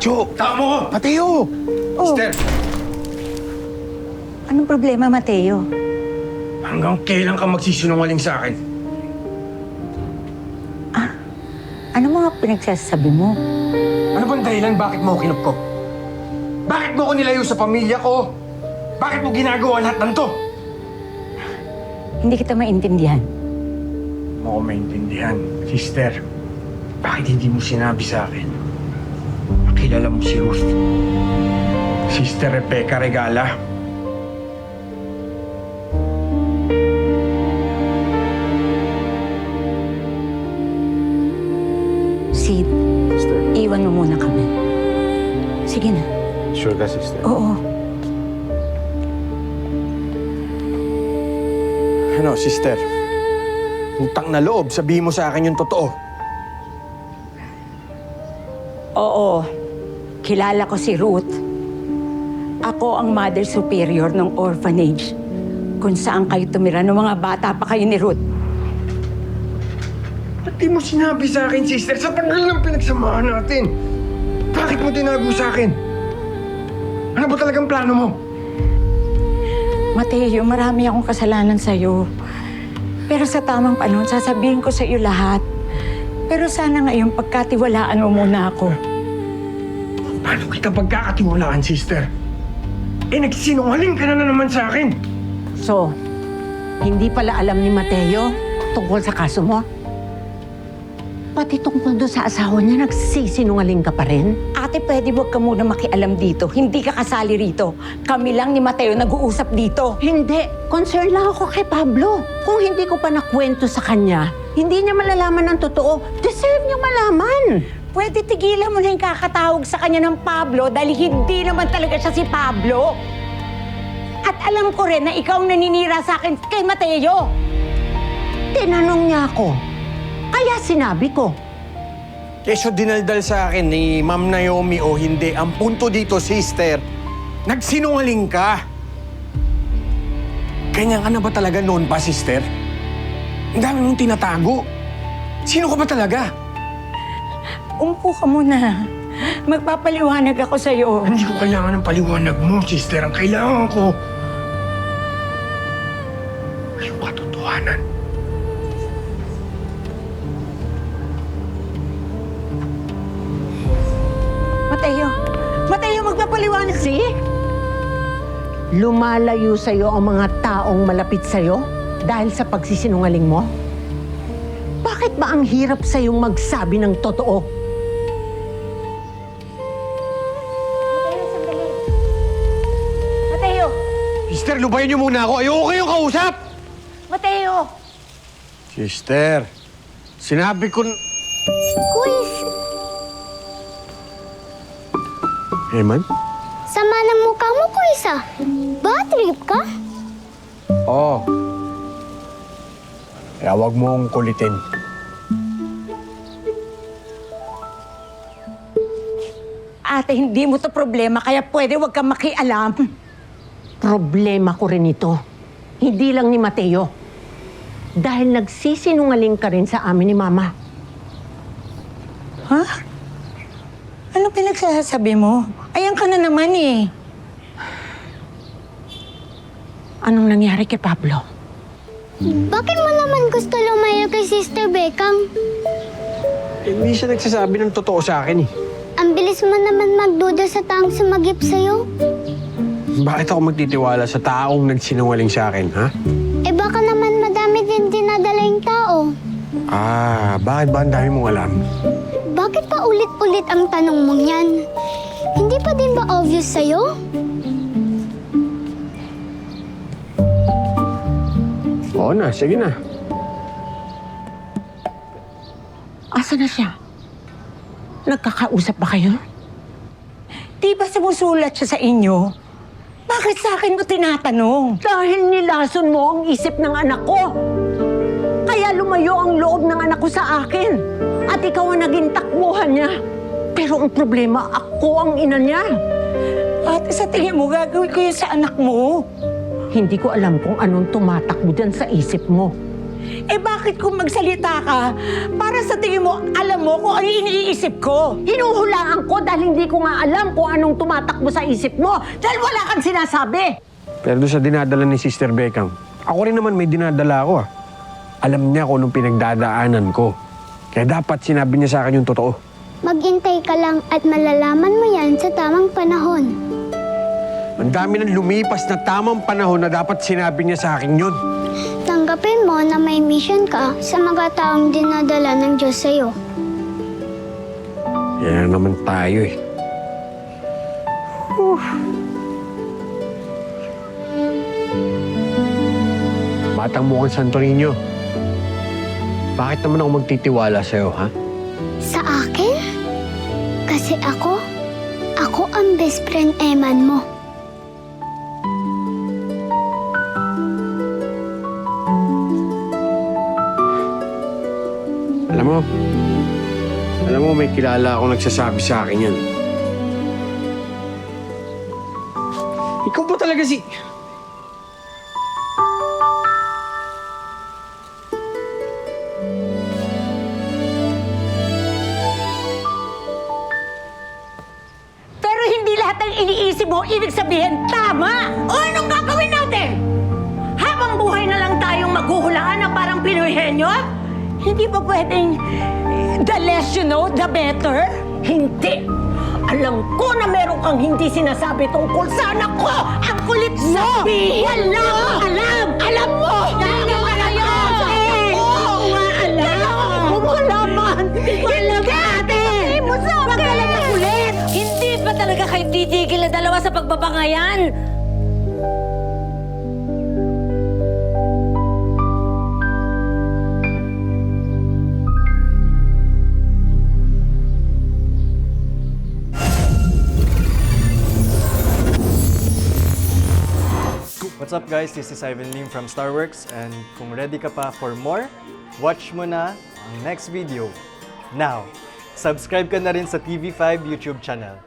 Jo! Tama mo ko! Mateo! Oh, Sister, anong problema, Mateo? hanggang kailan ka magsisinungaling sa akin? Ano mga pinagsasabi mo? Ano bang dahilan bakit mo ako kinupkop? Bakit mo ako nilayo sa pamilya ko? Bakit mo ginagawa lahat ng to? Hindi kita maintindihan. Hindi mo ako maintindihan. Sister, bakit hindi mo sinabi sa akin? Nakilala mo si Ruth. Sister Rebecca Regala. Sid, iwan mo muna kami. Sige na. Sure ka, sister? Oo. Ano, sister? Utang na loob, sabihin mo sa akin yung totoo. Oo. Kilala ko si Ruth. Ako ang mother superior ng orphanage kung saan kayo tumira ng mga bata pa kayo ni Ruth. Ba't di mo sinabi sa akin, sister? Sa tagal ng pinagsamahan natin. Bakit mo tinago sa akin? Ano ba talagang plano mo? Mateo, marami akong kasalanan sa'yo. Pero sa tamang panahon, sasabihin ko sa iyo lahat. Pero sana ngayon pagkatiwalaan mo muna ako. Paano kita pagkakatiwalaan, sister? Nagsinungaling ka na naman sa akin. So, hindi pala alam ni Mateo tungkol sa kaso mo? Pati tungkol doon sa asawa niya, nagsisinungaling ka pa rin? Ate, pwede wag ka muna makialam dito. Hindi ka kasali rito. Kami lang ni Mateo nag-uusap dito. Hindi. Concern lang ako kay Pablo. Kung hindi ko pa nakwento sa kanya, hindi niya malalaman ng totoo. Deserve niya malaman. Pwede tigilan mo na yung kakatawag sa kanya ng Pablo dahil hindi naman talaga siya si Pablo. At alam ko rin na ikaw ang naninira sa akin kay Mateo. Tinanong niya ako. Kaya sinabi ko. Kesyo dinaldal sa akin ni Ma'am Naomi o hindi, ang punto dito, sister, nagsinungaling ka. Ganyan ka na ba talaga noon pa, sister? Ang dami mong tinatago. Sino ka ba talaga? Umupo ka muna. Magpapaliwanag ako sa'yo. Hindi ko kailangan ng paliwanag mo, sister. Ang kailangan ko ay yung katotohanan. Mateo! Mateo, magpapaliwanag. See? Lumalayo sa'yo ang mga taong malapit sa'yo dahil sa pagsisinungaling mo? Bakit ba ang hirap sa'yong magsabi ng totoo? Mateo! Sister, lubayan niyo muna ako. Ayoko kayong kausap! Mateo! Sister, sinabi ko... Kuis, Eman? sama ng mukha mo, Kuis ah. Bad trip ka? Oo. Kaya huwag mong kulitin. Ate, hindi mo to problema kaya pwede wag kang makialam. Problema ko rin ito. Hindi lang ni Mateo. Dahil nagsisinungaling ka rin sa amin ni Mama. Ha? Ano pinagsasabi mo? Ayan ka na naman eh. Anong nangyari kay Pablo? Bakit mo naman gusto lumayo kay Sister Beckham? Hindi siya nagsasabi ng totoo sa akin eh. Ang bilis mo naman magduda sa taong sumagip sa'yo. Bakit ako magtitiwala sa taong nagsinungaling sa akin, ha? Eh baka naman madami din dinadala yung tao. Ah, bakit ba ang dami mong alam? Bakit pa ulit-ulit ang tanong mong yan? Hindi pa din ba obvious sa'yo? Oo na, sige na. Asa na siya? Nagkakausap ba kayo? Di ba sumusulat siya sa inyo? Bakit sa akin mo tinatanong? Dahil nilason mo ang isip ng anak ko. Kaya lumayo ang loob ng anak ko sa akin. At ikaw ang naging takbuhan niya. Pero ang problema, ako ang ina niya. Ate, sa tingin mo, gagawin ko yun sa anak mo. Hindi ko alam kung anong tumatakbo dyan sa isip mo. Eh bakit kung magsalita ka, para sa tingin mo, alam mo kung ano yung iniisip ko? Hinuhulaan ko dahil hindi ko nga alam kung anong tumatakbo sa isip mo dahil wala kang sinasabi. Pero doon sa dinadala ni Sister Beckham, ako rin naman may dinadala ako ah. Alam niya kung anong pinagdadaanan ko. Kaya dapat sinabi niya sa akin yung totoo. Maghintay ka lang at malalaman mo yan sa tamang panahon. Ang dami ng lumipas na tamang panahon na dapat sinabi niya sa akin yun. Tanggapin mo na may mission ka sa mga taong dinadala ng Diyos sa'yo. Yan naman tayo eh. Batang mukhang Santo Niño. Bakit naman ako magtitiwala sa'yo, ha? Sa akin? Kasi ako ang best friend Eman mo. Alam mo, may kilala akong nagsasabi sa akin yan. Ikaw ba talaga si... Pero hindi lahat ng iniisip mo, ibig sabihin, tama! O anong gagawin natin? Habang buhay na lang tayong maghuhulaan na parang Pinoy henyo? Hindi ba pwedeng the less you know, the better? Hindi! Alam ko na meron kang hindi sinasabi tungkol sa anak ko! Ang kulit mo! Wala akong alam! Alam mo! Hindi ko alam! Oo nga alam! Hindi ko alaman! Hindi ko alam ate! Hindi mo sa akin! Huwag ka lang makulit! Hindi ba talaga kayo titigil na dalawa sa pagbabangayan? What's up guys? This is Ivan Lim from Starworks and kung ready ka pa for more, watch mo na ang next video. Now, subscribe ka na rin sa TV5 YouTube channel.